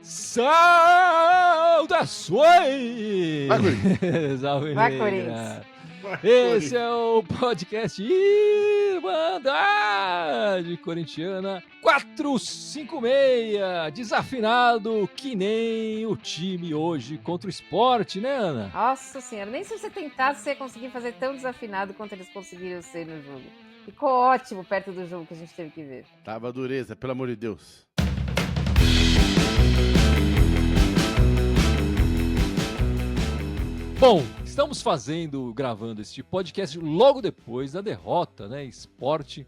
Saudações! Vai, Corinthians! Esse é o podcast Irmandade Corintiana 456, desafinado que nem o time hoje contra o Sport, né, Ana? Nossa senhora, nem se você tentasse, você ia conseguir fazer tão desafinado quanto eles conseguiram ser no jogo. Ficou ótimo perto do jogo que a gente teve que ver. Tava dureza, pelo amor de Deus. Bom, estamos gravando este podcast logo depois da derrota, né? Sport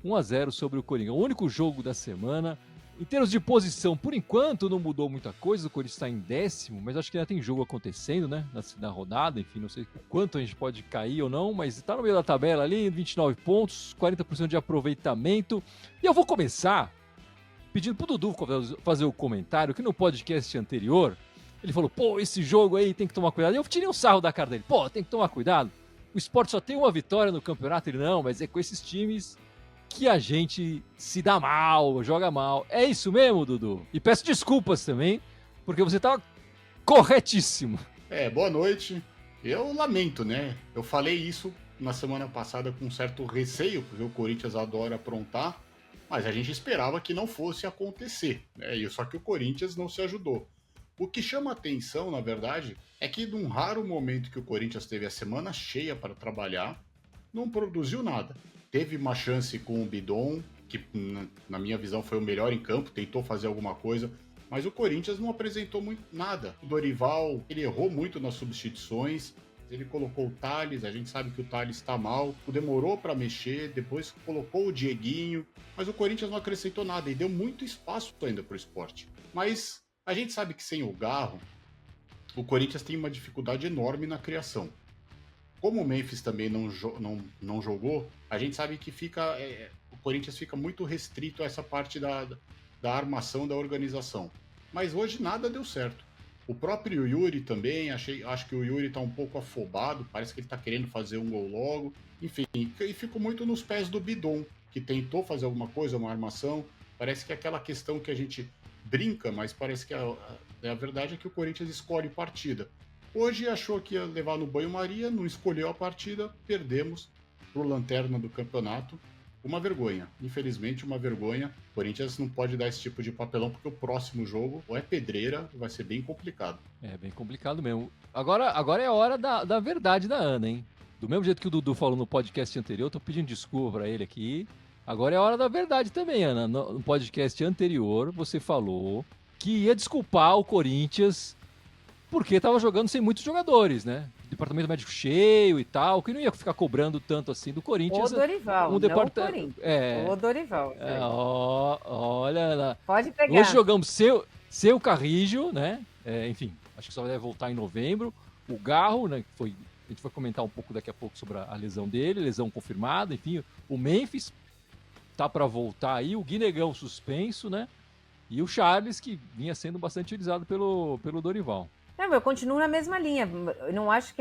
1-0 sobre o Coringão. O único jogo da semana. Em termos de posição, por enquanto não mudou muita coisa. O Corinthians está em 10º, mas acho que ainda tem jogo acontecendo, né? Na rodada, enfim, não sei o quanto a gente pode cair ou não, mas está no meio da tabela ali, 29 pontos, 40% de aproveitamento. E eu vou começar pedindo pro Dudu fazer o comentário que no podcast anterior ele falou, pô, esse jogo aí tem que tomar cuidado. E eu tirei um sarro da cara dele. Pô, tem que tomar cuidado. O Sport só tem uma vitória no campeonato. Ele, não, mas é com esses times que a gente se dá mal, joga mal. É isso mesmo, Dudu? E peço desculpas também, porque você tava corretíssimo. Boa noite. Eu lamento, né? Eu falei isso na semana passada com um certo receio, porque o Corinthians adora aprontar, mas a gente esperava que não fosse acontecer, né? Só que o Corinthians não se ajudou. O que chama atenção, na verdade, é que num raro momento que o Corinthians teve a semana cheia para trabalhar, não produziu nada. Teve uma chance com o Bidon, que na minha visão foi o melhor em campo, tentou fazer alguma coisa, mas o Corinthians não apresentou muito nada. O Dorival, ele errou muito nas substituições, ele colocou o Thales, a gente sabe que o Thales está mal, demorou para mexer, depois colocou o Dieguinho, mas o Corinthians não acrescentou nada e deu muito espaço ainda para o Sport. Mas a gente sabe que sem o Garro, o Corinthians tem uma dificuldade enorme na criação. Como o Memphis também não jogou, a gente sabe que o Corinthians fica muito restrito a essa parte da armação da organização. Mas hoje nada deu certo. O próprio Yuri também, acho que o Yuri está um pouco afobado, parece que ele está querendo fazer um gol logo. Enfim, e ficou muito nos pés do Bidon, que tentou fazer alguma coisa, uma armação. Parece que é aquela questão que a gente brinca, mas parece que a verdade é que o Corinthians escolhe partida. Hoje achou que ia levar no banho-maria, não escolheu a partida, perdemos pro lanterna do campeonato. Uma vergonha, infelizmente uma vergonha. O Corinthians não pode dar esse tipo de papelão, porque o próximo jogo ou é pedreira, vai ser bem complicado. É bem complicado mesmo. Agora é a hora da verdade da Ana, hein? Do mesmo jeito que o Dudu falou no podcast anterior, eu tô pedindo desculpa pra ele aqui. Agora é a hora da verdade também, Ana. No podcast anterior, você falou que ia desculpar o Corinthians porque estava jogando sem muitos jogadores, né? Departamento médico cheio e tal, que não ia ficar cobrando tanto assim do Corinthians. O Dorival, não o Corinthians. O Dorival. Olha, Ana. Pode pegar. Hoje jogamos seu Carrijo, né? Enfim, acho que só deve voltar em novembro. O Garro, né? A gente vai comentar um pouco daqui a pouco sobre a lesão dele, lesão confirmada, enfim. O Memphis tá para voltar aí, o Guinegão suspenso, né? E o Charles, que vinha sendo bastante utilizado pelo Dorival. Não, eu continuo na mesma linha. Eu acho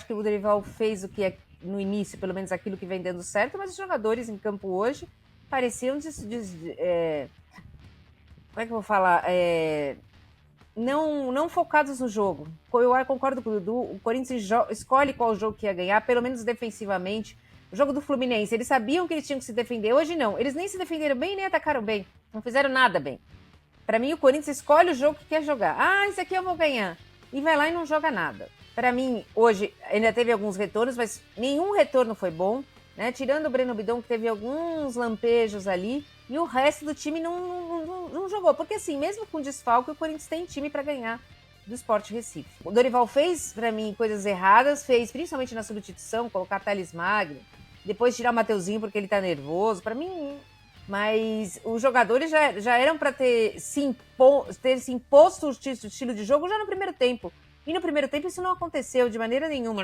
que o Dorival fez o que é no início, pelo menos aquilo que vem dando certo, mas os jogadores em campo hoje pareciam como é que eu vou falar? Não focados no jogo. Eu concordo com o Dudu, o Corinthians escolhe qual jogo que ia ganhar, pelo menos defensivamente. O jogo do Fluminense, eles sabiam que eles tinham que se defender. Hoje não, eles nem se defenderam bem, nem atacaram bem. Não fizeram nada bem. Para mim, o Corinthians escolhe o jogo que quer jogar. Esse aqui eu vou ganhar. E vai lá e não joga nada. Para mim, hoje, ainda teve alguns retornos, mas nenhum retorno foi bom, né? Tirando o Breno Bidon, que teve alguns lampejos ali, e o resto do time não jogou. Porque assim, mesmo com desfalque, o Corinthians tem time para ganhar do Sport Recife. O Dorival fez, para mim, coisas erradas, principalmente na substituição, colocar Thales Magno, depois tirar o Mateuzinho porque ele tá nervoso, para mim... Mas os jogadores já eram para ter se imposto o estilo de jogo já no primeiro tempo. E no primeiro tempo isso não aconteceu de maneira nenhuma.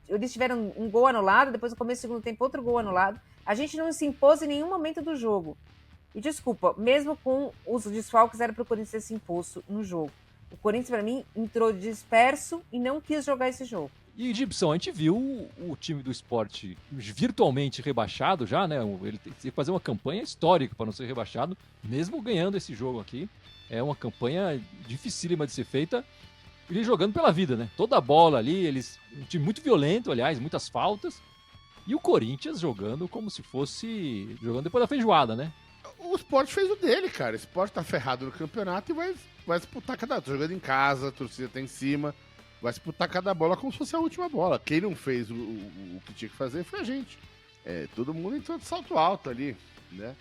Eles tiveram um gol anulado, depois no começo do segundo tempo outro gol anulado. A gente não se impôs em nenhum momento do jogo. E desculpa, mesmo com os desfalques era para o Corinthians ter se imposto no jogo. O Corinthians, para mim, entrou disperso e não quis jogar esse jogo. E, Gibson, a gente viu o time do Sport virtualmente rebaixado já, né? Ele tem que fazer uma campanha histórica para não ser rebaixado, mesmo ganhando esse jogo aqui. É uma campanha dificílima de ser feita. Ele jogando pela vida, né? Toda a bola ali, um time muito violento, aliás, muitas faltas. E o Corinthians jogando como se fosse jogando depois da feijoada, né? O Sport fez o dele, cara. O Sport tá ferrado no campeonato e vai disputar cada... Tá jogando em casa, a torcida tá em cima. Vai disputar cada bola como se fosse a última bola. Quem não fez o que tinha que fazer foi a gente. Todo mundo entrou de salto alto ali, né?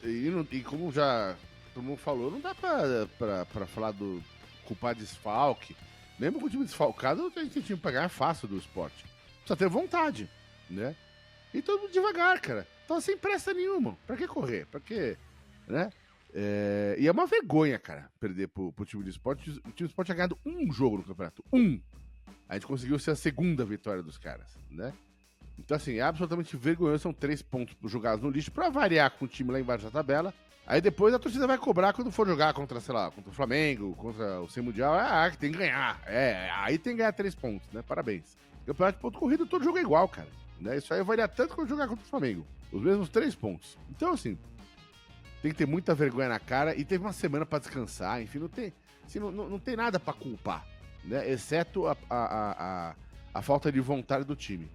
E como já todo mundo falou, não dá pra falar do culpar desfalque. Mesmo com o time desfalcado, a gente tinha que pagar fácil do Sport. Precisa ter vontade, né? E todo mundo devagar, cara. Então sem pressa nenhuma. Pra que correr? Pra que, né? E é uma vergonha, cara, perder pro time do Sport. O time do Sport tinha ganhado um jogo no campeonato. A gente conseguiu ser a segunda vitória dos caras, né? Então, assim, é absolutamente vergonhoso. São 3 pontos jogados no lixo pra variar com o time lá embaixo da tabela. Aí depois a torcida vai cobrar quando for jogar contra, sei lá, contra o Flamengo, contra o Sem Mundial. Que tem que ganhar. Aí tem que ganhar 3 pontos, né? Parabéns. Campeonato de ponto corrido, todo jogo é igual, cara. Né? Isso aí varia tanto quanto jogar contra o Flamengo. Os mesmos 3 pontos. Então, assim, tem que ter muita vergonha na cara e teve uma semana pra descansar, enfim, não tem nada pra culpar, né? Exceto a falta de vontade do time.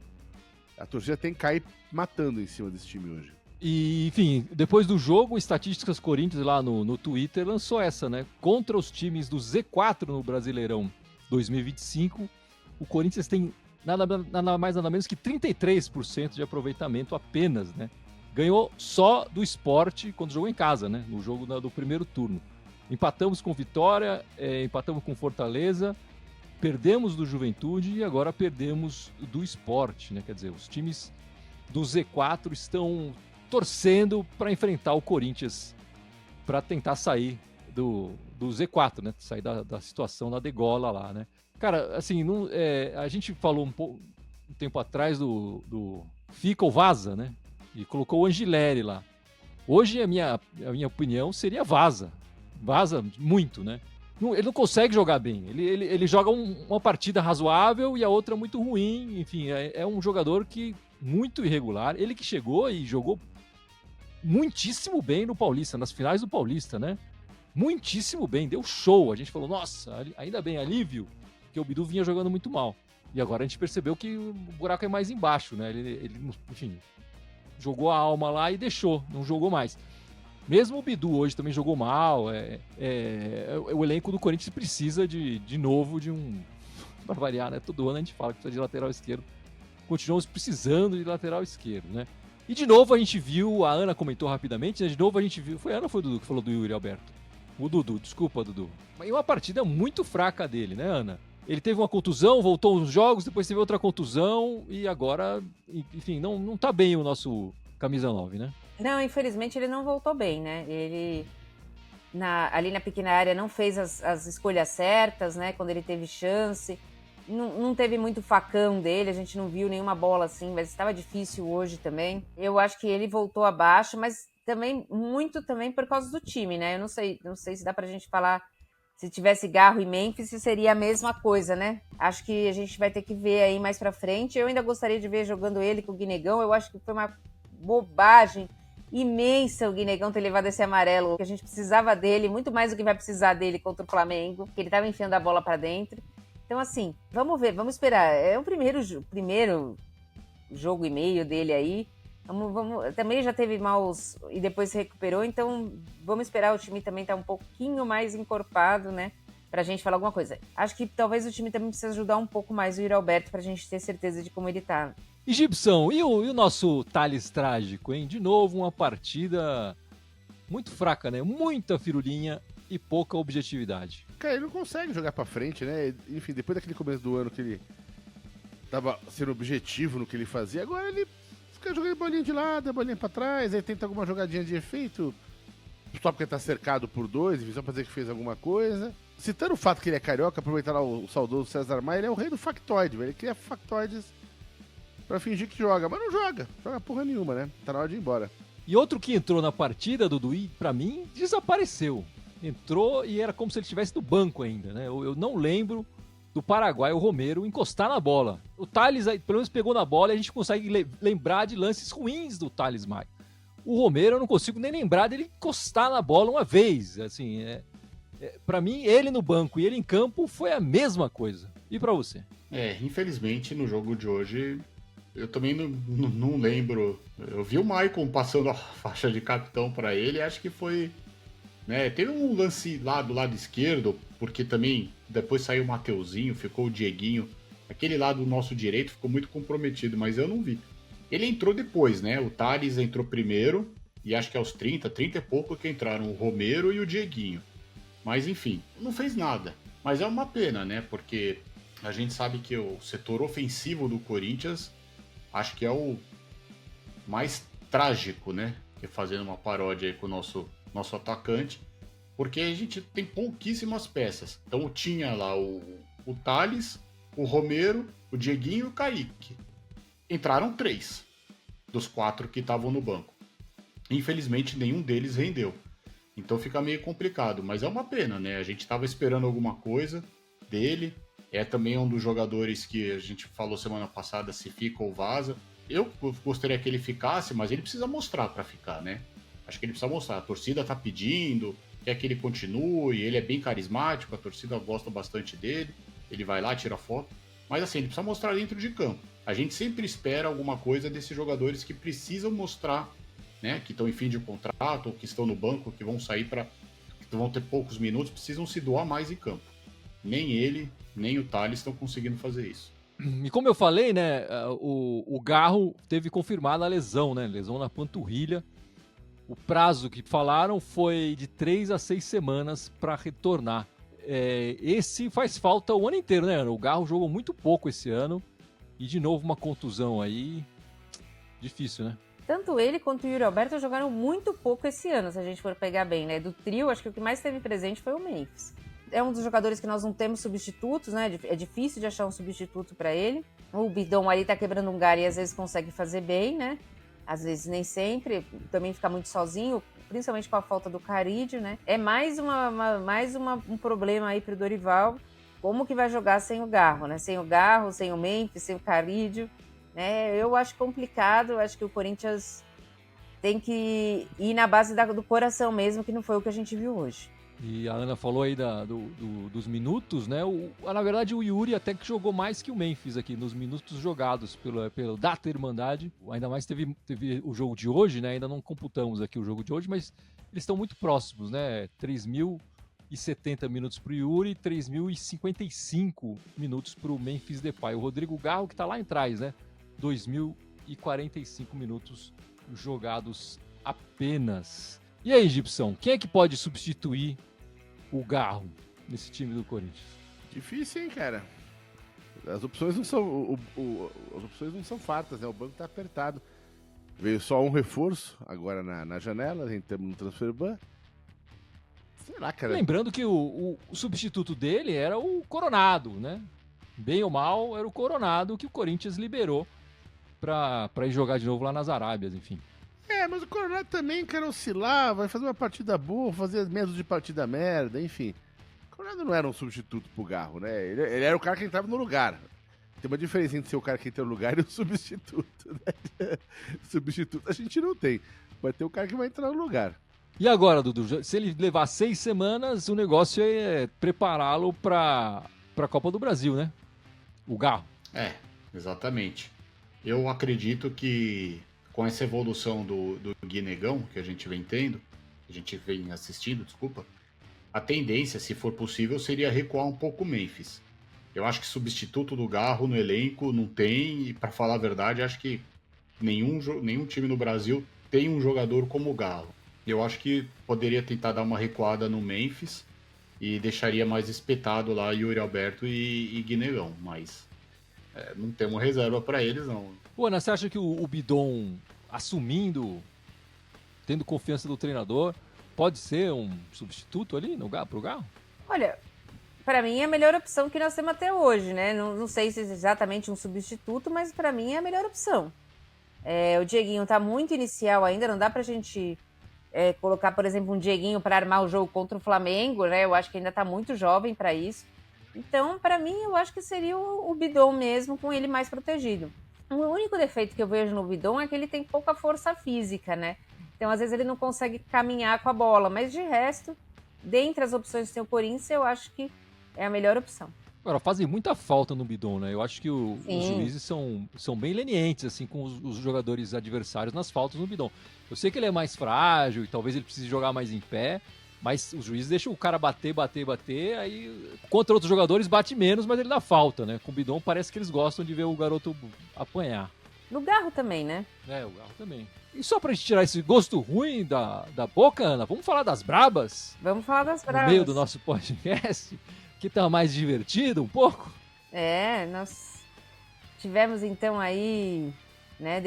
A torcida tem que cair matando em cima desse time hoje. E, enfim, depois do jogo, Estatísticas Corinthians lá no Twitter lançou essa, né? Contra os times do Z4 no Brasileirão 2025, o Corinthians tem nada mais nada menos que 33% de aproveitamento apenas, né? Ganhou só do Sport quando jogou em casa, né? No jogo do primeiro turno. Empatamos com Vitória, empatamos com Fortaleza, perdemos do Juventude e agora perdemos do Sport, né? Quer dizer, os times do Z4 estão torcendo para enfrentar o Corinthians para tentar sair do Z4, né? Sair da situação da degola lá, né? Cara, assim, a gente falou um tempo atrás do Fica ou Vaza, né? E colocou o Angileri lá. Hoje a minha opinião seria Vaza. Vaza muito, né? Ele não consegue jogar bem. Ele joga uma partida razoável e a outra muito ruim. Enfim, é um jogador muito irregular. Ele que chegou e jogou muitíssimo bem no Paulista, nas finais do Paulista, né? Muitíssimo bem, deu show. A gente falou, nossa, ainda bem, alívio, porque o Bidu vinha jogando muito mal. E agora a gente percebeu que o buraco é mais embaixo, né? Ele enfim, jogou a alma lá e deixou, não jogou mais. Mesmo o Bidu hoje também jogou mal. O elenco do Corinthians precisa de novo de um... Para variar, né? Todo ano a gente fala que precisa de lateral esquerdo. Continuamos precisando de lateral esquerdo, né? E de novo a gente viu, a Ana comentou rapidamente, né? De novo a gente viu... Foi a Ana ou foi o Dudu que falou do Yuri Alberto? O Dudu, desculpa, Dudu. Mas uma partida muito fraca dele, né, Ana? Ele teve uma contusão, voltou uns jogos, depois teve outra contusão e agora, enfim, não tá bem o nosso camisa 9, né? Não, infelizmente ele não voltou bem, né? Ele ali na pequena área não fez as escolhas certas, né? Quando ele teve chance. Não teve muito facão dele, a gente não viu nenhuma bola assim, mas estava difícil hoje também. Eu acho que ele voltou abaixo, mas também muito também por causa do time, né? Eu não sei se dá pra gente falar, se tivesse Garro e Memphis, seria a mesma coisa, né? Acho que a gente vai ter que ver aí mais pra frente. Eu ainda gostaria de ver jogando ele com o Guinegão, eu acho que foi uma bobagem imensa o Guinegão ter levado esse amarelo, que a gente precisava dele, muito mais do que vai precisar dele contra o Flamengo, que ele tava enfiando a bola pra dentro. Então, assim, vamos ver, vamos esperar. É o primeiro jogo e meio dele aí. Também já teve maus e depois se recuperou, então vamos esperar o time também estar um pouquinho mais encorpado, né? Pra gente falar alguma coisa. Acho que talvez o time também precise ajudar um pouco mais o Yuri Alberto pra gente ter certeza de como ele tá. E Gibson, e o nosso Thales Trágico, hein? De novo, uma partida muito fraca, né? Muita firulinha e pouca objetividade. Cara, ele não consegue jogar pra frente, né? Enfim, depois daquele começo do ano que ele tava sendo objetivo no que ele fazia, agora ele fica jogando bolinha de lado, bolinha pra trás, aí tenta alguma jogadinha de efeito, só porque tá cercado por dois, só pra dizer que fez alguma coisa. Citando o fato que ele é carioca, aproveitar lá o saudoso César Maia, ele é o rei do factoide, velho. Ele cria factoides pra fingir que joga, mas não joga porra nenhuma, né? Tá na hora de ir embora. E outro que entrou na partida, Dudu, e pra mim, desapareceu. Entrou e era como se ele estivesse no banco ainda, né? Eu não lembro do Paraguai, o Romero, encostar na bola. O Thales, pelo menos, pegou na bola e a gente consegue lembrar de lances ruins do Thales Maia. O Romero, eu não consigo nem lembrar dele encostar na bola uma vez. Assim, para mim, ele no banco e ele em campo foi a mesma coisa. E para você? Infelizmente, no jogo de hoje, eu também não lembro. Eu vi o Maicon passando a faixa de capitão para ele, acho que foi... Né, teve um lance lá do lado esquerdo, porque também depois saiu o Mateuzinho, ficou o Dieguinho. Aquele lado nosso direito ficou muito comprometido, mas eu não vi. Ele entrou depois, né? O Thales entrou primeiro, e acho que aos 30 e pouco que entraram o Romero e o Dieguinho. Mas enfim, não fez nada. Mas é uma pena, né? Porque a gente sabe que o setor ofensivo do Corinthians, acho que é o mais trágico, né? Que fazendo uma paródia aí com o nosso atacante, porque a gente tem pouquíssimas peças. Então tinha lá o Thales, o Romero, o Dieguinho e o Kaique. Entraram 3 dos 4 que estavam no banco. Infelizmente nenhum deles rendeu. Então fica meio complicado, mas é uma pena, né? A gente estava esperando alguma coisa dele. É também um dos jogadores que a gente falou semana passada se fica ou vaza. Eu gostaria que ele ficasse, mas ele precisa mostrar para ficar, né? Acho que ele precisa mostrar. A torcida tá pedindo, quer que ele continue, ele é bem carismático, a torcida gosta bastante dele, ele vai lá, tira foto. Mas assim, ele precisa mostrar dentro de campo. A gente sempre espera alguma coisa desses jogadores que precisam mostrar, né? Que estão em fim de contrato, ou que estão no banco, que vão sair que vão ter poucos minutos, precisam se doar mais em campo. Nem ele, nem o Thales estão conseguindo fazer isso. E como eu falei, né? O Garro teve confirmada a lesão, né? Lesão na panturrilha. O prazo que falaram foi de 3 a 6 semanas para retornar. Esse faz falta o ano inteiro, né? O Garro jogou muito pouco esse ano. E de novo uma contusão aí. Difícil, né? Tanto ele quanto o Yuri Alberto jogaram muito pouco esse ano, se a gente for pegar bem, né? Do trio, acho que o que mais teve presente foi o Memphis. É um dos jogadores que nós não temos substitutos, né? É difícil de achar um substituto para ele. O Bidon ali tá quebrando um galho e às vezes consegue fazer bem, né? Às vezes nem sempre, também fica muito sozinho, principalmente com a falta do Carídio, né? É mais um problema aí pro Dorival, como que vai jogar sem o Garro, né? Sem o Garro, sem o Memphis, sem o Carídio, né? Eu acho complicado, acho que o Corinthians tem que ir na base do coração mesmo, que não foi o que a gente viu hoje. E a Ana falou aí dos minutos, né? Na verdade, o Yuri até que jogou mais que o Memphis aqui, nos minutos jogados pelo Data Irmandade. Ainda mais teve o jogo de hoje, né? Ainda não computamos aqui o jogo de hoje, mas eles estão muito próximos, né? 3.070 minutos para o Yuri, 3.055 minutos para o Memphis Depay. O Rodrigo Garro, que está lá atrás, né? 2.045 minutos jogados apenas. E aí, Gibson, quem é que pode substituir o Garro nesse time do Corinthians? Difícil, hein, cara? As opções não são fartas, né? O banco tá apertado. Veio só um reforço agora na janela, entramos no transfer ban. Sei lá, cara. Lembrando que o substituto dele era o Coronado, né? Bem ou mal, era o Coronado que o Corinthians liberou pra ir jogar de novo lá nas Arábias, enfim. Mas o Coronado também quer oscilar, vai fazer uma partida boa, fazer menos de partida merda, enfim. O Coronado não era um substituto pro Garro, né? Ele era o cara que entrava no lugar. Tem uma diferença entre ser o cara que entra no lugar e o substituto, né? Substituto a gente não tem. Vai ter o cara que vai entrar no lugar. E agora, Dudu, se ele levar 6 semanas, o negócio é prepará-lo pra Copa do Brasil, né? O Garro. Exatamente. Eu acredito que com essa evolução do Guinegão, que a gente vem assistindo, a tendência, se for possível, seria recuar um pouco o Memphis. Eu acho que substituto do Garro no elenco não tem, e para falar a verdade, acho que nenhum time no Brasil tem um jogador como o Garro. Eu acho que poderia tentar dar uma recuada no Memphis e deixaria mais espetado lá Yuri Alberto e Guinegão, mas não temos reserva para eles, não. Pô, Ana, você acha que o Bidon tendo confiança do treinador, pode ser um substituto ali pro Garro? Olha, para mim é a melhor opção que nós temos até hoje, né? Não sei se é exatamente um substituto, mas para mim é a melhor opção. O Dieguinho tá muito inicial ainda, não dá pra gente colocar, por exemplo, um Dieguinho para armar o jogo contra o Flamengo, né? Eu acho que ainda tá muito jovem para isso. Então, para mim, eu acho que seria o Bidon mesmo, com ele mais protegido. O único defeito que eu vejo no Bidon é que ele tem pouca força física, né? Então, às vezes, ele não consegue caminhar com a bola. Mas, de resto, dentre as opções que tem o Corinthians, eu acho que é a melhor opção. Agora, fazem muita falta no Bidon, né? Eu acho que os Sim. juízes são bem lenientes, assim, com os jogadores adversários nas faltas no Bidon. Eu sei que ele é mais frágil e talvez ele precise jogar mais em pé, mas os juízes deixam o cara bater, aí contra outros jogadores bate menos, mas ele dá falta, né? Com o Bidon parece que eles gostam de ver o garoto apanhar. No Garro também, né? É, o Garro também. E só pra gente tirar esse gosto ruim da boca, Ana, vamos falar das brabas? Vamos falar das No bravas. meio do nosso podcast, que tá mais divertido um pouco. Nós tivemos então aí, né,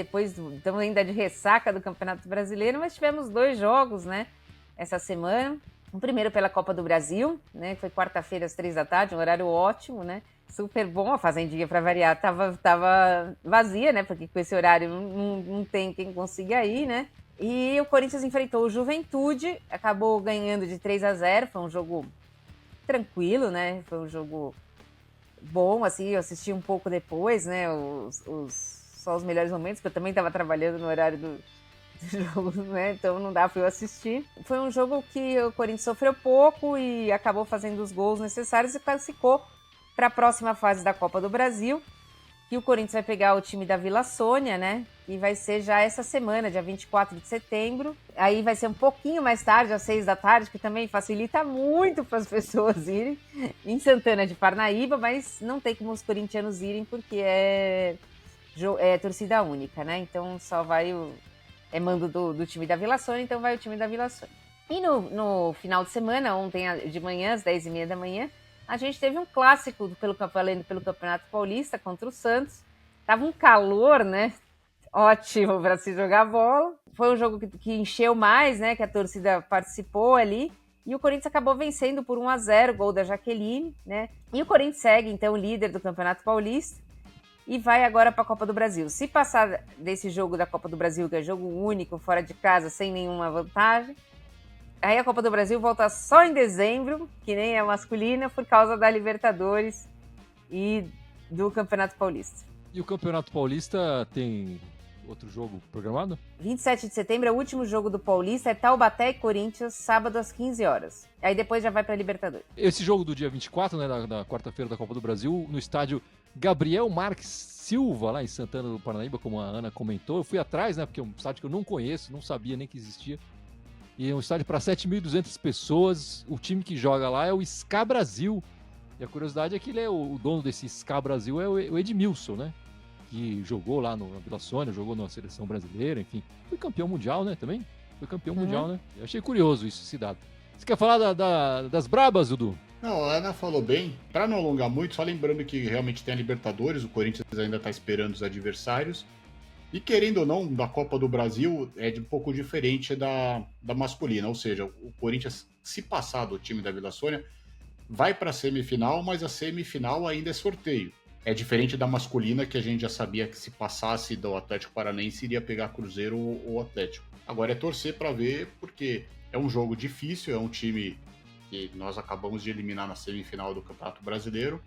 estamos ainda de ressaca do Campeonato Brasileiro, mas tivemos 2 jogos, né, essa semana. O primeiro pela Copa do Brasil, né, que foi quarta-feira às 3 da tarde, um horário ótimo, né, super bom. A Fazendinha, para variar, tava vazia, né, porque com esse horário não tem quem consiga ir, né. E o Corinthians enfrentou o Juventude, acabou ganhando de 3-0, foi um jogo tranquilo, né, foi um jogo bom, assim, eu assisti um pouco depois, né, só os melhores momentos, porque eu também estava trabalhando no horário do jogo, né, então não dá para eu assistir. Foi um jogo que o Corinthians sofreu pouco e acabou fazendo os gols necessários e classificou para a próxima fase da Copa do Brasil, que o Corinthians vai pegar o time da Vila Sônia, né, e vai ser já essa semana, dia 24 de setembro. Aí vai ser um pouquinho mais tarde, às 6 da tarde, que também facilita muito para as pessoas irem, em Santana de Parnaíba, mas não tem como os corintianos irem, porque é torcida única, né? Então só vai é mando do time da Vila Sônia, então vai o time da Vila Sônia. E no final de semana, ontem de manhã, às 10h30 da manhã, a gente teve um clássico valendo pelo Campeonato Paulista contra o Santos. Tava um calor, né? Ótimo para se jogar bola. Foi um jogo que encheu mais, né? Que a torcida participou ali. E o Corinthians acabou vencendo por 1-0, gol da Jaqueline, né? E o Corinthians segue, então, líder do Campeonato Paulista e vai agora para a Copa do Brasil. Se passar desse jogo da Copa do Brasil, que é jogo único, fora de casa, sem nenhuma vantagem, aí a Copa do Brasil volta só em dezembro, que nem a masculina, por causa da Libertadores e do Campeonato Paulista. E o Campeonato Paulista tem outro jogo programado? 27 de setembro é o último jogo do Paulista, é Taubaté e Corinthians, sábado às 15 horas. Aí depois já vai para a Libertadores. Esse jogo do dia 24, né, da quarta-feira da Copa do Brasil, no estádio Gabriel Marques Silva, lá em Santana do Parnaíba, como a Ana comentou. Eu fui atrás, né, porque é um estádio que eu não conheço, não sabia nem que existia. E é um estádio para 7.200 pessoas. O time que joga lá é o SCA Brasil. E a curiosidade é que ele é o dono desse SCA Brasil é o Edmilson, né? Que jogou lá na Vila Sônia, jogou na seleção brasileira, enfim. Foi campeão mundial, né, também? Foi campeão mundial, né? Eu achei curioso isso, esse dado. Você quer falar das brabas, Dudu? Não, a Ana falou bem. Para não alongar muito, só lembrando que realmente tem a Libertadores, o Corinthians ainda está esperando os adversários. E querendo ou não, da Copa do Brasil é um pouco diferente da masculina. Ou seja, o Corinthians, se passar do time da Vila Sônia, vai para a semifinal, mas a semifinal ainda é sorteio. É diferente da masculina, que a gente já sabia que se passasse do Atlético Paranaense iria pegar Cruzeiro ou Atlético. Agora é torcer para ver, porque é um jogo difícil, é um time que nós acabamos de eliminar na semifinal do Campeonato Brasileiro.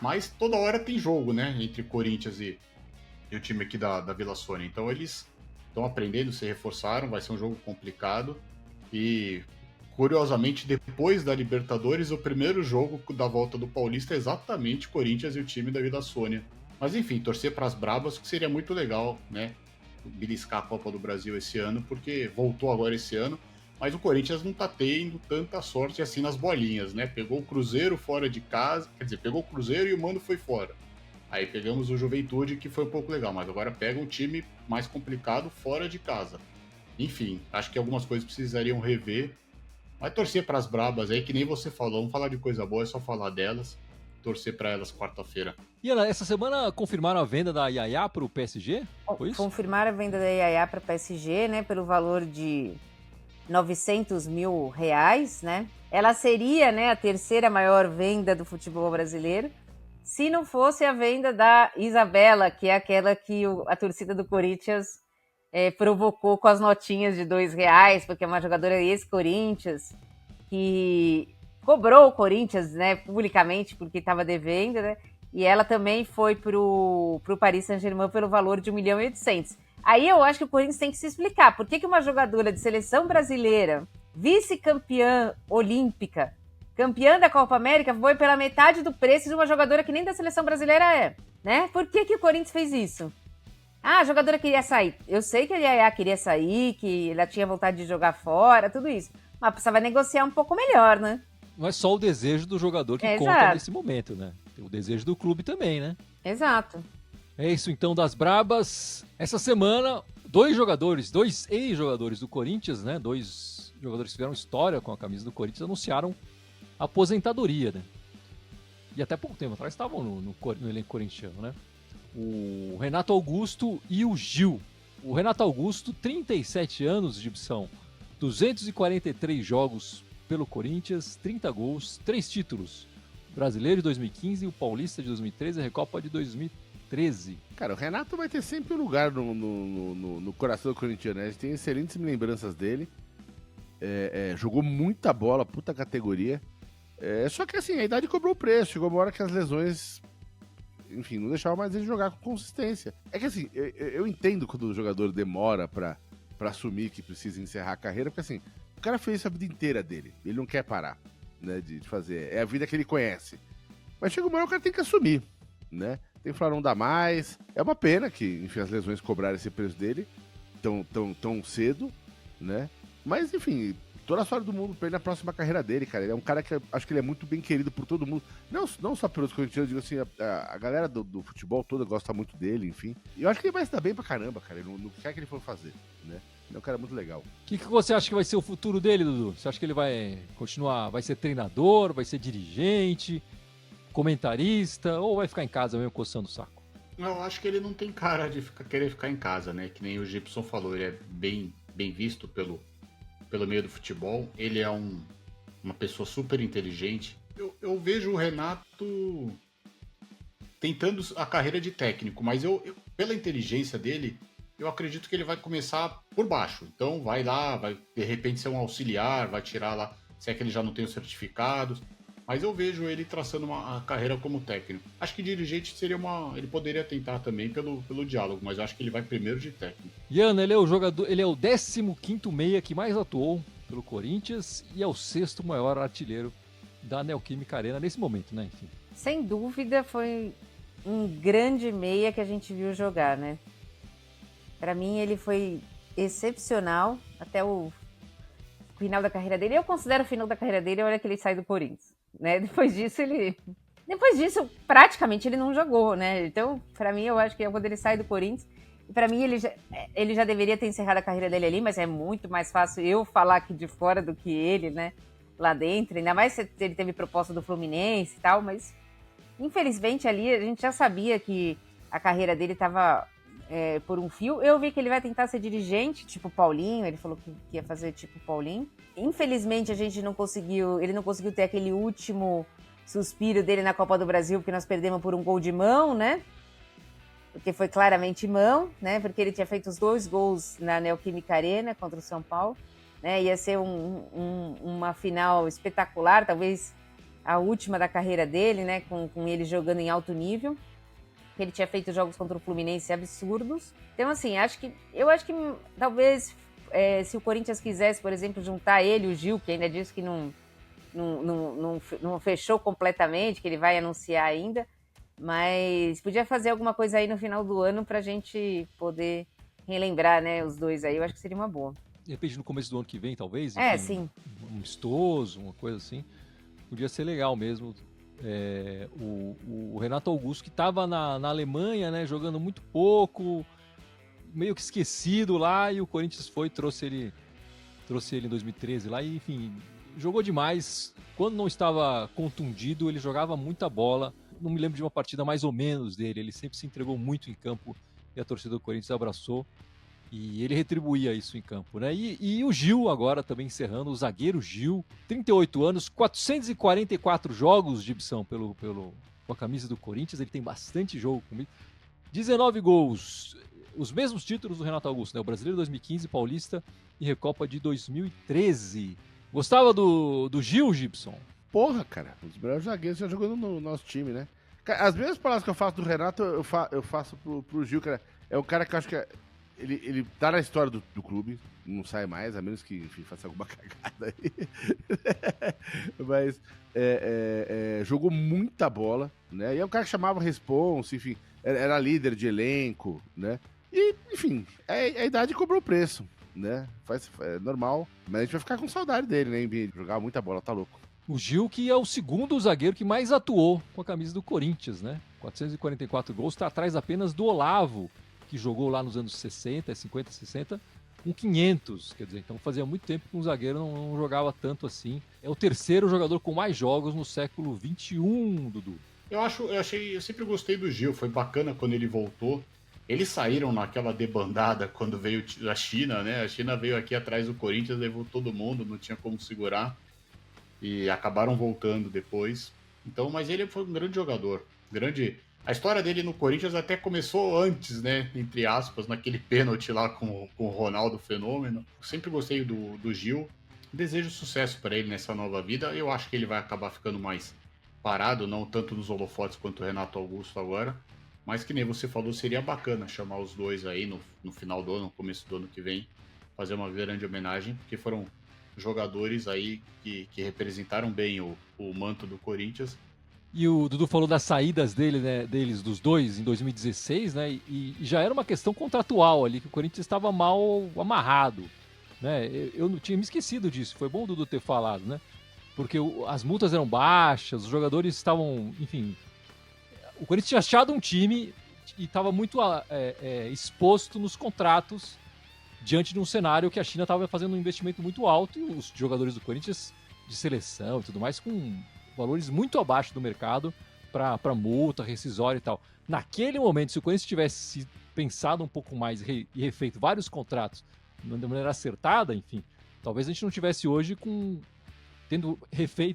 Mas toda hora tem jogo, né? Entre Corinthians e o time aqui da Vila Sônia. Então eles estão aprendendo, se reforçaram, vai ser um jogo complicado. E curiosamente, depois da Libertadores, o primeiro jogo da volta do Paulista é exatamente Corinthians e o time da Vila Sônia. Mas enfim, torcer para as brabas, que seria muito legal, né? Beliscar a Copa do Brasil esse ano, porque voltou agora esse ano. Mas o Corinthians não tá tendo tanta sorte assim nas bolinhas, né? Pegou o Cruzeiro fora de casa, quer dizer, pegou o Cruzeiro e o Mano foi fora. Aí pegamos o Juventude, que foi um pouco legal, mas agora pega um time mais complicado fora de casa. Enfim, acho que algumas coisas precisariam rever. Vai torcer para as brabas aí, que nem você falou. Vamos falar de coisa boa, é só falar delas. Torcer para elas quarta-feira. E Ana, essa semana confirmaram a venda da Yaya para o PSG? Foi isso? Confirmaram a venda da Yaya para o PSG, né, pelo valor de R$900 mil, né? Ela seria, né, a terceira maior venda do futebol brasileiro, se não fosse a venda da Isabela, que é aquela que a torcida do Corinthians provocou com as notinhas de R$2, porque é uma jogadora ex-Corinthians, que cobrou o Corinthians, né, publicamente, porque estava devendo, né? E ela também foi pro Paris Saint-Germain pelo valor de 1.800.000. Aí eu acho que o Corinthians tem que se explicar. Por que uma jogadora de seleção brasileira, vice-campeã olímpica, campeã da Copa América, foi pela metade do preço de uma jogadora que nem da seleção brasileira é, né? Por que o Corinthians fez isso? Ah, a jogadora queria sair. Eu sei que a Yaya queria sair, que ela tinha vontade de jogar fora, tudo isso. Mas precisava negociar um pouco melhor, né? Não é só o desejo do jogador que conta exato. nesse momento, né? Tem o desejo do clube também, né? Exato. É isso então das brabas. Essa semana, dois ex-jogadores do Corinthians, né? Dois jogadores que fizeram história com a camisa do Corinthians anunciaram aposentadoria, né? E até pouco tempo atrás estavam no elenco corintiano, né? O Renato Augusto e o Gil. O Renato Augusto, 37 anos de opção, 243 jogos pelo Corinthians, 30 gols, 3 títulos. Brasileiro de 2015, o Paulista de 2013 e a Recopa de 2013. Cara, o Renato vai ter sempre um lugar no coração do corintiano, né? A gente tem excelentes lembranças dele. Jogou muita bola, puta categoria. Só que assim, a idade cobrou o preço. Chegou uma hora que as lesões, enfim, não deixavam mais ele jogar com consistência. É que assim, eu entendo quando o jogador demora pra assumir que precisa encerrar a carreira, porque assim, o cara fez isso a vida inteira dele. Ele não quer parar, né, de fazer. É a vida que ele conhece. Mas chega uma hora que o cara tem que assumir, né? Tem que falar, não dá mais. É uma pena que, enfim, as lesões cobraram esse preço dele tão cedo, né? Mas, enfim, toda a sorte do mundo pra ele na próxima carreira dele, cara. Ele é um cara que acho que ele é muito bem querido por todo mundo. Não só pelos corintianos, digo assim, a galera do futebol toda gosta muito dele, enfim. E eu acho que ele vai se dar bem pra caramba, cara, no que quer que ele for fazer, né? Ele é um cara muito legal. O que você acha que vai ser o futuro dele, Dudu? Você acha que ele vai continuar, vai ser treinador, vai ser dirigente, comentarista, ou vai ficar em casa mesmo coçando o saco? Eu acho que ele não tem cara de querer ficar em casa, né? Que nem o Gibson falou, ele é bem visto pelo meio do futebol. Ele é uma pessoa super inteligente. Eu vejo o Renato tentando a carreira de técnico, mas pela inteligência dele, eu acredito que ele vai começar por baixo. Então vai lá, vai de repente ser um auxiliar, vai tirar lá, se é que ele já não tem os certificados. Mas eu vejo ele traçando uma carreira como técnico. Acho que dirigente seria ele poderia tentar também pelo diálogo, mas eu acho que ele vai primeiro de técnico. Ian, ele é o jogador, ele é o 15º meia que mais atuou pelo Corinthians e é o 6º maior artilheiro da Neoquímica Arena nesse momento, né? Enfim. Sem dúvida foi um grande meia que a gente viu jogar, né? Para mim ele foi excepcional até o final da carreira dele. Eu considero o final da carreira dele a hora que ele sai do Corinthians, né? Depois disso, praticamente ele não jogou, né? Então, para mim, eu acho que é quando ele sai do Corinthians. E para mim, ele já deveria ter encerrado a carreira dele ali, mas é muito mais fácil eu falar aqui de fora do que ele, né? Lá dentro. Ainda mais se ele teve proposta do Fluminense e tal, mas infelizmente ali a gente já sabia que a carreira dele estava por um fio. Eu vi que ele vai tentar ser dirigente, tipo Paulinho, ele falou que ia fazer tipo Paulinho. Infelizmente ele não conseguiu ter aquele último suspiro dele na Copa do Brasil, porque nós perdemos por um gol de mão, né? Porque foi claramente mão, né? Porque ele tinha feito os 2 gols na Neoquímica Arena contra o São Paulo, né? Ia ser uma final espetacular, talvez a última da carreira dele, né? Com ele jogando em alto nível. Ele tinha feito jogos contra o Fluminense absurdos. Então, assim, eu acho que talvez se o Corinthians quisesse, por exemplo, juntar ele e o Gil, que ainda disse que não fechou completamente, que ele vai anunciar ainda, mas podia fazer alguma coisa aí no final do ano pra gente poder relembrar, né, os dois aí. Eu acho que seria uma boa. De repente no começo do ano que vem, talvez? Sim. Um amistoso, uma coisa assim. Podia ser legal mesmo. O Renato Augusto, que estava na Alemanha, né, jogando muito pouco, meio que esquecido lá, e o Corinthians trouxe ele em 2013 lá, e enfim, jogou demais. Quando não estava contundido, ele jogava muita bola. Não me lembro de uma partida mais ou menos dele, ele sempre se entregou muito em campo e a torcida do Corinthians abraçou. E ele retribuía isso em campo, né? E o Gil agora também encerrando, o zagueiro Gil, 38 anos, 444 jogos de opção com a camisa do Corinthians, ele tem bastante jogo comigo. 19 gols, os mesmos títulos do Renato Augusto, né? O Brasileiro 2015, Paulista e Recopa de 2013. Gostava do Gil, Gibson? porra, cara. Um dos melhores zagueiros já jogou no nosso time, né? As mesmas palavras que eu faço do Renato, eu faço pro Gil, cara. É um cara que eu acho que ele tá na história do clube, não sai mais, a menos que, enfim, faça alguma cagada aí. Mas jogou muita bola, né? E é um cara que chamava responsa, enfim, era líder de elenco, né? E, enfim, a idade cobrou o preço, né? É normal, mas a gente vai ficar com saudade dele, né? Ele jogava muita bola, tá louco. O Gil, que é o segundo zagueiro que mais atuou com a camisa do Corinthians, né? 444 gols, está atrás apenas do Olavo, que jogou lá nos anos 60, 50, 60, com 500. Quer dizer, então fazia muito tempo que um zagueiro não jogava tanto assim. É o terceiro jogador com mais jogos no século XXI, Dudu. Eu sempre gostei do Gil, foi bacana quando ele voltou. Eles saíram naquela debandada quando veio a China, né? A China veio aqui atrás do Corinthians, levou todo mundo, não tinha como segurar. E acabaram voltando depois. Então, mas ele foi um grande jogador. A história dele no Corinthians até começou antes, né? Entre aspas, naquele pênalti lá com o Ronaldo Fenômeno. Sempre gostei do Gil. Desejo sucesso para ele nessa nova vida. Eu acho que ele vai acabar ficando mais parado, não tanto nos holofotes quanto o Renato Augusto agora. Mas que nem você falou, seria bacana chamar os dois aí no final do ano, no começo do ano que vem, fazer uma grande homenagem, porque foram jogadores aí que representaram bem o manto do Corinthians. E o Dudu falou das saídas deles, dos dois, em 2016, né? E já era uma questão contratual ali, que o Corinthians estava mal amarrado, né? Eu não tinha me esquecido disso, foi bom o Dudu ter falado, né? Porque as multas eram baixas, os jogadores estavam, enfim... O Corinthians tinha achado um time e estava muito exposto nos contratos diante de um cenário que a China estava fazendo um investimento muito alto e os jogadores do Corinthians de seleção e tudo mais com valores muito abaixo do mercado para multa, rescisória e tal. Naquele momento, se o Corinthians tivesse pensado um pouco mais e refeito vários contratos de maneira acertada, enfim, talvez a gente não tivesse hoje tendo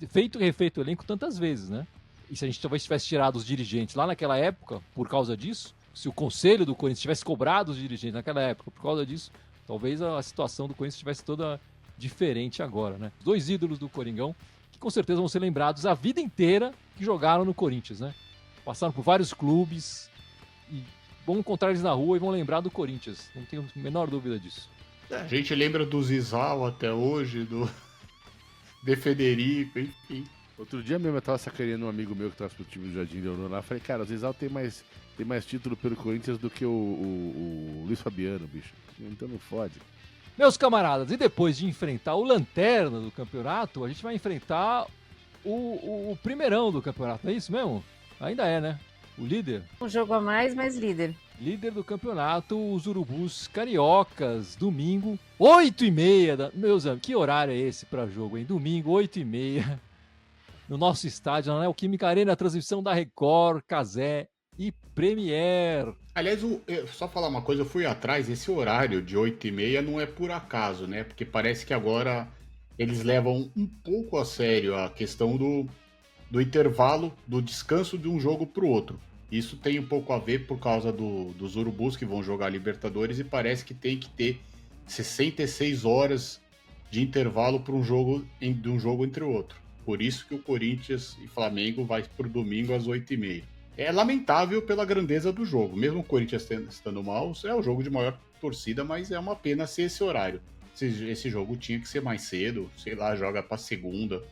feito e refeito o elenco tantas vezes, né? E se a gente talvez tivesse tirado os dirigentes lá naquela época, por causa disso, se o conselho do Corinthians tivesse cobrado os dirigentes naquela época por causa disso, talvez a situação do Corinthians estivesse toda diferente agora, né? Dois ídolos do Coringão, que com certeza vão ser lembrados a vida inteira que jogaram no Corinthians, né? Passaram por vários clubes e vão encontrar eles na rua e vão lembrar do Corinthians. Não tenho a menor dúvida disso. A gente lembra do Zizal até hoje, do De Federico, enfim. Outro dia mesmo eu tava sacaneando um amigo meu que tava pro time do Jardim de Ouro lá. Falei, cara, o Zizal tem mais título pelo Corinthians do que o Luiz Fabiano, bicho. Então não fode. Meus camaradas, e depois de enfrentar o Lanterna do campeonato, a gente vai enfrentar o primeirão do campeonato, não é isso mesmo? Ainda é, né? O líder. Um jogo a mais, mas líder. Líder do campeonato, os Urubus Cariocas, domingo, 8h30. Meus amigos, que horário é esse pra jogo, hein? Domingo, 8h30, no nosso estádio, na Neoquímica Arena, a transmissão da Record, Cazé e Premier. Aliás, só falar uma coisa, eu fui atrás, esse horário de 8h30 não é por acaso, né? Porque parece que agora eles levam um pouco a sério a questão do intervalo, do descanso de um jogo para o outro. Isso tem um pouco a ver por causa dos Urubus que vão jogar Libertadores e parece que tem que ter 66 horas de intervalo para um jogo entre o outro. Por isso que o Corinthians e Flamengo vai para o domingo às 8h30. É lamentável pela grandeza do jogo. Mesmo o Corinthians estando mal, é o jogo de maior torcida, mas é uma pena ser esse horário. Esse jogo tinha que ser mais cedo, sei lá, joga para segunda.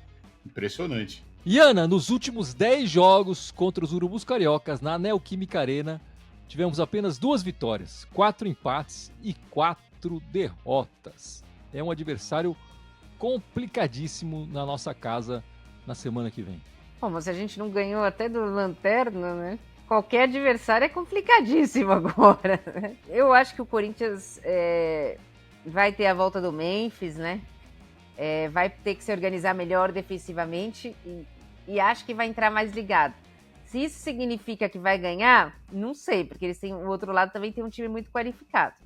Impressionante. E Ana, nos últimos 10 jogos contra os Urubus Cariocas na Neoquímica Arena, tivemos apenas 2 vitórias, 4 empates e 4 derrotas. É um adversário complicadíssimo na nossa casa na semana que vem. Bom, mas se a gente não ganhou até do Lanterna, né? Qualquer adversário é complicadíssimo agora, né? Eu acho que o Corinthians vai ter a volta do Memphis, né? Vai ter que se organizar melhor defensivamente e acho que vai entrar mais ligado. Se isso significa que vai ganhar, não sei, porque eles têm, o outro lado também tem um time muito qualificado.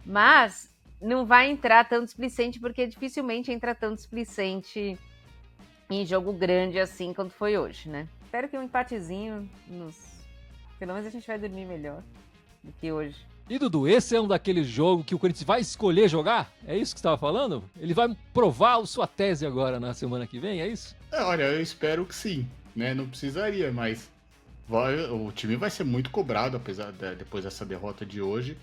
Mas não vai entrar tão displicente, porque dificilmente entra tão displicente em jogo grande assim quanto foi hoje, né? Espero que um empatezinho pelo menos a gente vai dormir melhor do que hoje. E Dudu, esse é um daqueles jogos que o Corinthians vai escolher jogar? É isso que você estava falando? Ele vai provar a sua tese agora na semana que vem, é isso? Olha, eu espero que sim, né? Não precisaria, mas o time vai ser muito cobrado depois dessa derrota de hoje.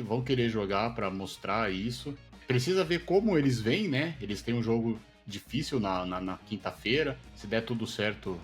Vão querer jogar para mostrar isso. Precisa ver como eles vêm, né? Eles têm um jogo difícil na quinta-feira. Se der tudo certo,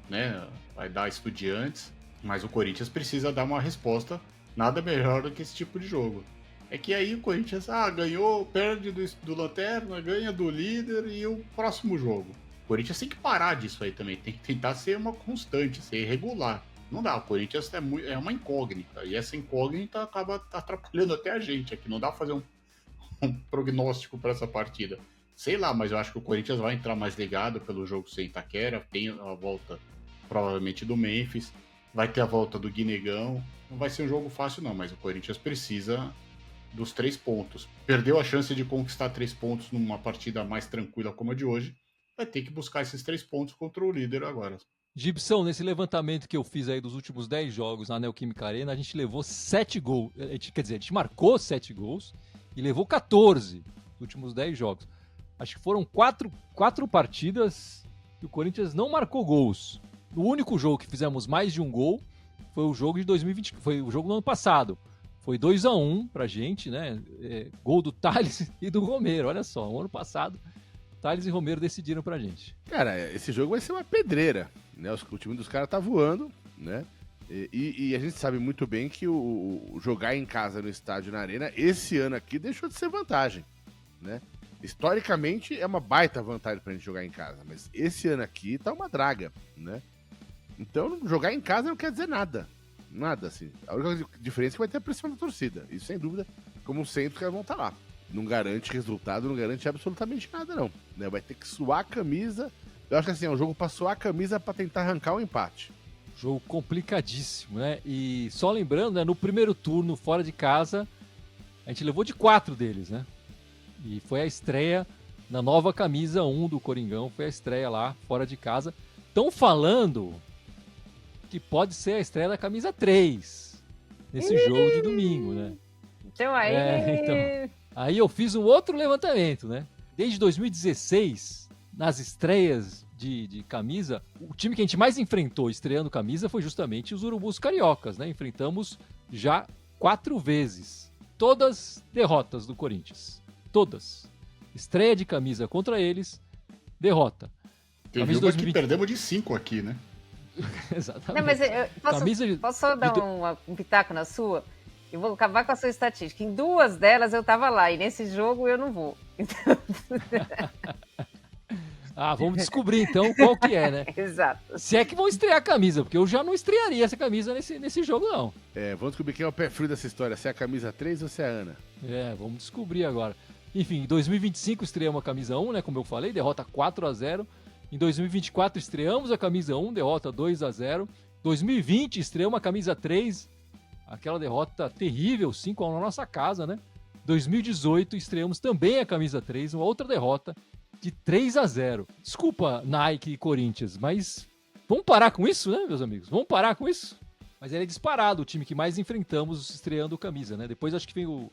né? Vai dar Estudiantes. Mas o Corinthians precisa dar uma resposta. Nada melhor do que esse tipo de jogo. É que aí o Corinthians ganhou, perde do Lanterna, ganha do líder e o próximo jogo. O Corinthians tem que parar disso aí também. Tem que tentar ser uma constante, ser regular. Não dá, o Corinthians é uma incógnita. E essa incógnita acaba atrapalhando até a gente aqui. Não dá pra fazer um prognóstico para essa partida. Sei lá, mas eu acho que o Corinthians vai entrar mais ligado pelo jogo sem Itaquera. Tem a volta, provavelmente, do Memphis. Vai ter a volta do Guinegão. Não vai ser um jogo fácil, não, mas o Corinthians precisa dos 3 pontos. Perdeu a chance de conquistar 3 pontos numa partida mais tranquila como a de hoje. Vai ter que buscar esses 3 pontos contra o líder agora. Gibson, nesse levantamento que eu fiz aí dos últimos 10 jogos na Neoquímica Arena, a gente levou 7 gols. Quer dizer, a gente marcou 7 gols e levou 14 nos últimos 10 jogos. Acho que foram 4 partidas que o Corinthians não marcou gols. O único jogo que fizemos mais de um gol foi o jogo de 2020, foi o jogo do ano passado. Foi 2-1 pra gente, né? Gol do Thales e do Romero. Olha só, o ano passado, Thales e Romero decidiram pra gente. Cara, esse jogo vai ser uma pedreira, né? O time dos caras tá voando, né? E a gente sabe muito bem que o jogar em casa no estádio, na arena, esse ano aqui deixou de ser vantagem, né? Historicamente é uma baita vantagem pra gente jogar em casa, mas esse ano aqui tá uma draga, né? Então jogar em casa não quer dizer nada. Nada, assim. A única diferença é que vai ter a pressão da torcida. Isso, sem dúvida, como sempre, os caras vão estar lá. Não garante resultado, não garante absolutamente nada, não. Né? Vai ter que suar a camisa. Eu acho que assim, é um jogo pra suar a camisa pra tentar arrancar o empate. Jogo complicadíssimo, né? E só lembrando, né, no primeiro turno, fora de casa, a gente levou de 4 deles, né? E foi a estreia na nova camisa 1 do Coringão. Foi a estreia lá, fora de casa. Estão falando que pode ser a estreia da camisa 3 nesse jogo de domingo, né? Então aí... Aí eu fiz um outro levantamento, né? Desde 2016, nas estreias de camisa, o time que a gente mais enfrentou estreando camisa foi justamente os Urubus Cariocas, né? Enfrentamos já 4 vezes. Todas derrotas do Corinthians. Todas. Estreia de camisa contra eles, derrota. Teve uma que perdemos de 5 aqui, né? Exatamente. Não, mas posso só dar um pitaco na sua? Eu vou acabar com a sua estatística. Em 2 delas eu tava lá, e nesse jogo eu não vou. Então... vamos descobrir então qual que é, né? Exato. Se é que vão estrear a camisa, porque eu já não estrearia essa camisa nesse jogo, não. Vamos descobrir quem é o pé frio dessa história, se é a camisa 3 ou se é a Ana. Vamos descobrir agora. Enfim, em 2025 estreamos a camisa 1, né? Como eu falei, derrota 4-0. Em 2024 estreamos a camisa 1, derrota 2-0. 2020 estreamos a camisa 3, aquela derrota terrível, 5-1 na nossa casa, né? 2018 estreamos também a camisa 3, uma outra derrota de 3-0. Desculpa, Nike e Corinthians, mas vamos parar com isso, né, meus amigos? Vamos parar com isso? Mas ele é disparado, o time que mais enfrentamos estreando camisa, né? Depois acho que vem o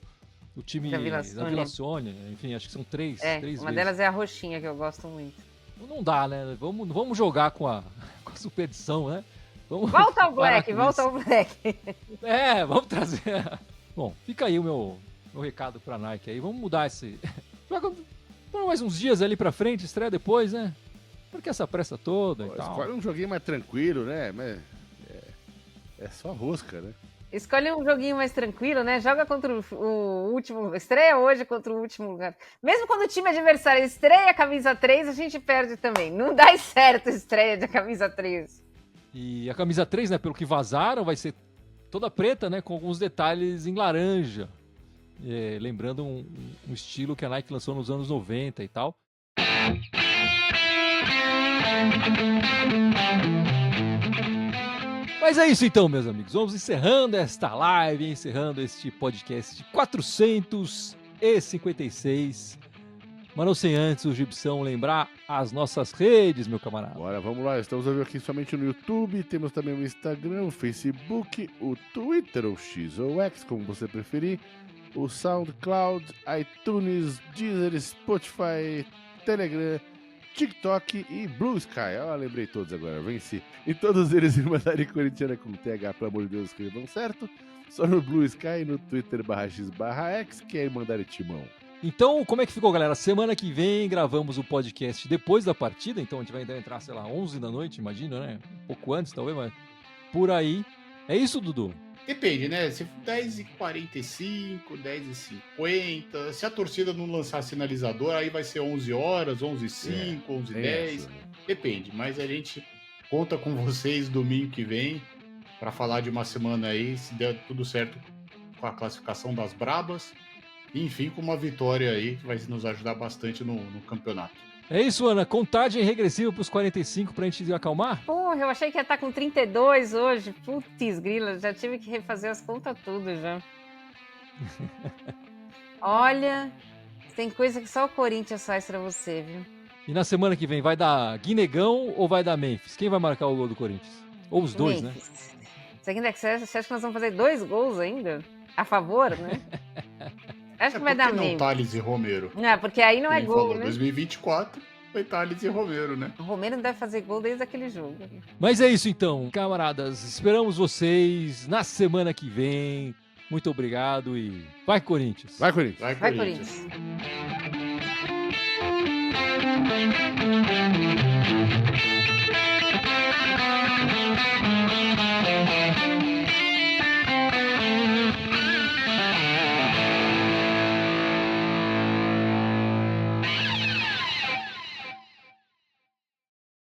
time da Vila Sônia, enfim, acho que são 3 uma vezes. Delas é a roxinha, que eu gosto muito. Não dá, né? Vamos jogar com a superstição, né? Volta ao Black, volta ao Black. Vamos trazer. Bom, fica aí o meu recado pra Nike aí. Vamos mudar esse. Por mais uns dias ali pra frente, estreia depois, né? Porque essa pressa toda e tal. Escolhe um joguinho mais tranquilo, né? É só rosca, né? Escolhe um joguinho mais tranquilo, né? Joga contra o último. Estreia hoje contra o último lugar. Mesmo quando o time adversário estreia a camisa 3, a gente perde também. Não dá certo a estreia de camisa 3. E a camisa 3, né? Pelo que vazaram, vai ser toda preta, né? Com alguns detalhes em laranja. Lembrando um estilo que a Nike lançou nos anos 90 e tal. Mas é isso então, meus amigos. Vamos encerrando esta live, encerrando este podcast 456. Mas não sem antes o Gibson lembrar as nossas redes, meu camarada. Bora, vamos lá. Estamos aqui somente no YouTube. Temos também o Instagram, o Facebook, o Twitter, ou X ou X, como você preferir. O SoundCloud, iTunes, Deezer, Spotify, Telegram, TikTok e Blue Sky. Lembrei todos agora, venci. E todos eles Irmandade Corintiana com TH, pelo amor de Deus, escrevam certo. Só no Blue Sky, no Twitter /X/X, que é Irmandade Timão. Então, como é que ficou, galera? Semana que vem gravamos o podcast depois da partida, então a gente vai entrar, sei lá, 11 da noite, imagina, né? Um pouco antes, talvez, mas por aí. É isso, Dudu? Depende, né? Se for 10h45, 10h50, se a torcida não lançar sinalizador, aí vai ser 11 horas, 11h05, 11h10. Depende, mas a gente conta com vocês domingo que vem para falar de uma semana aí, se der tudo certo com a classificação das Brabas. E, enfim, com uma vitória aí que vai nos ajudar bastante no campeonato. É isso, Ana. Contagem regressiva para os 45 para a gente acalmar? Porra, eu achei que ia estar com 32 hoje. Putz, grila, já tive que refazer as contas tudo já. Olha, tem coisa que só o Corinthians faz pra você, viu? E na semana que vem vai dar Guinegão ou vai dar Memphis? Quem vai marcar o gol do Corinthians? Ou os dois, Memphis. né? Você acha que nós vamos fazer 2 gols ainda? A favor, né? Acho que vai dar não Memphis. Thales e Romero. Não, porque aí não é Quem gol, falou, né? 2024 foi Thales e Romero, né? O Romero não deve fazer gol desde aquele jogo. Mas é isso então, camaradas. Esperamos vocês na semana que vem. Muito obrigado e vai, Corinthians! Vai, Corinthians! Vai, Vai, Corinthians. Corinthians.